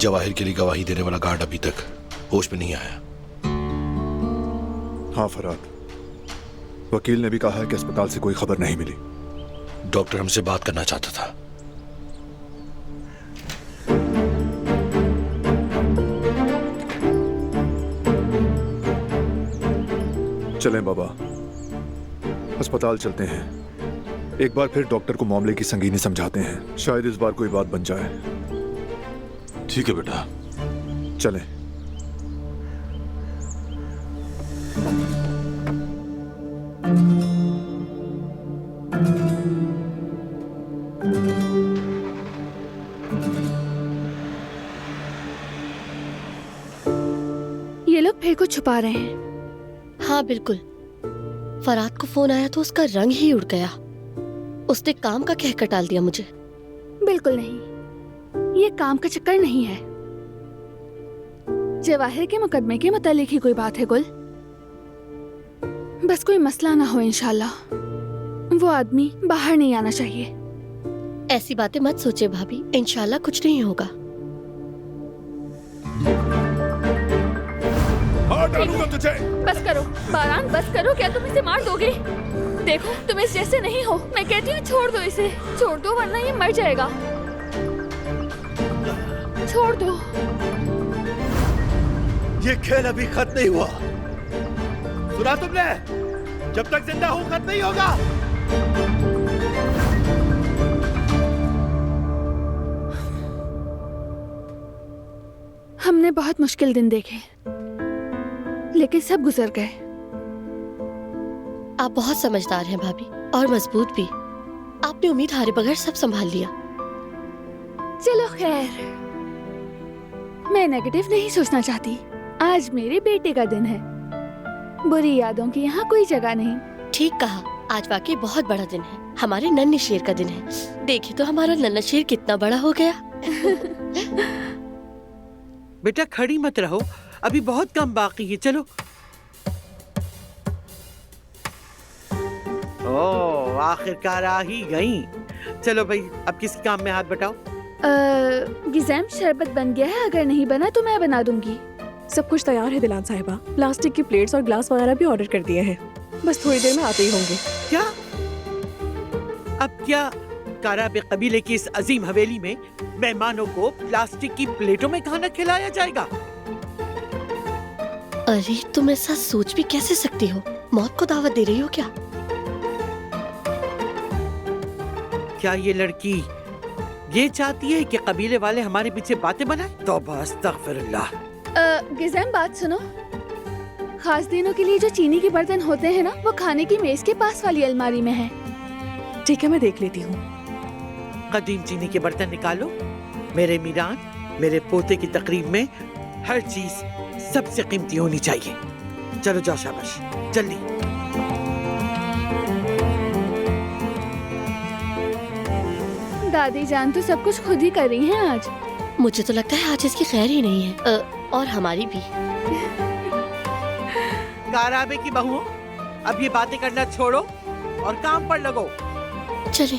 जवाहिर के लिए गवाही देने वाला गार्ड अभी तक होश में नहीं आया। हाँ फराद, वकील ने भी कहा है कि अस्पताल से कोई खबर नहीं मिली। डॉक्टर हमसे बात करना चाहता था। चलें बाबा, अस्पताल चलते हैं। एक बार फिर डॉक्टर को मामले की संगीनी समझाते हैं, शायद इस बार कोई बात बन जाए। ठीक है बेटा, चलें। ये लोग फिर कुछ छुपा रहे हैं। हाँ बिल्कुल, फराद को फोन आया तो उसका रंग ही उड़ गया। उसने काम का कहकर टाल दिया मुझे। बिल्कुल नहीं, ये काम का चक्कर नहीं है। जवाहिर के मुकदमे के मुतालिक ही कोई बात है गुल। बस कोई मसला ना हो इंशाल्लाह। वो आदमी बाहर नहीं आना चाहिए। ऐसी बातें मत सोचे भाभी, इंशाल्लाह कुछ नहीं होगा। डालूंगा तुझे। बस करो बारान, बस करो। क्या तुम इसे मार दोगे? देखो तुम इस जैसे नहीं हो। मैं कहती हूँ छोड़ दो इसे, छोड़ दो वरना ये मर जाएगा। छोड़ दो। ये खेल अभी खत्म नहीं हुआ। सुना तुमने? जब तक जिंदा हूं खत्म नहीं होगा। हमने बहुत मुश्किल दिन देखे, लेकिन सब गुजर गए। आप बहुत समझदार हैं भाभी, और मजबूत भी। आपने उम्मीद हारे बगैर सब संभाल लिया। चलो खैर, मैं नेगेटिव नहीं सोचना चाहती। आज मेरे बेटे का दिन है। बुरी यादों की यहाँ कोई जगह नहीं। ठीक कहा, आज वाकई बहुत बड़ा दिन है। हमारे नन्हे शेर का दिन है। देखिए तो हमारा नन्हा शेर कितना बड़ा हो गया। बेटा खड़ी मत रहो, अभी बहुत काम बाकी है। चलो। ओह, आखिरकार आ ही गई। चलो भाई, अब किस काम में हाथ बटाओ। गिज़ैम, शरबत बन गया है। अगर नहीं बना तो मैं बना दूंगी। सब कुछ तैयार है दिलान साहिबा। प्लास्टिक की प्लेट्स और ग्लास वगैरह भी ऑर्डर कर दिए हैं। बस थोड़ी देर में आते ही होंगे। क्या? अब क्या काराबे कबीले की इस अजीम हवेली में मेहमानों को प्लास्टिक की प्लेटों में खाना खिलाया जाएगा? अरे तुम ऐसा सोच भी कैसे सकती हो? मौत को दावत दे रही हो क्या? क्या ये लड़की ये चाहती है कि कबीले वाले हमारे पीछे बातें बनाएं? तौबा अस्तगफिरुल्लाह। गिज़ैम, बात सुनो। खास दिनों के लिए जो चीनी के बर्तन होते हैं ना, वो खाने की मेज के पास वाली अलमारी में है। ठीक है, मैं देख लेती हूँ। कदीम चीनी के बर्तन निकालो। मेरे मीरान, मेरे पोते की तकरीब में हर चीज सबसे कीमती होनी चाहिए। चलो जाओ, शाबाश, जल्दी। दादी जान तो सब कुछ खुद ही कर रही हैं आज। मुझे तो लगता है आज इसकी खैर ही नहीं है। और हमारी भी। काराबे की बहुओं, अब ये बातें करना छोड़ो और काम पर लगो। चले।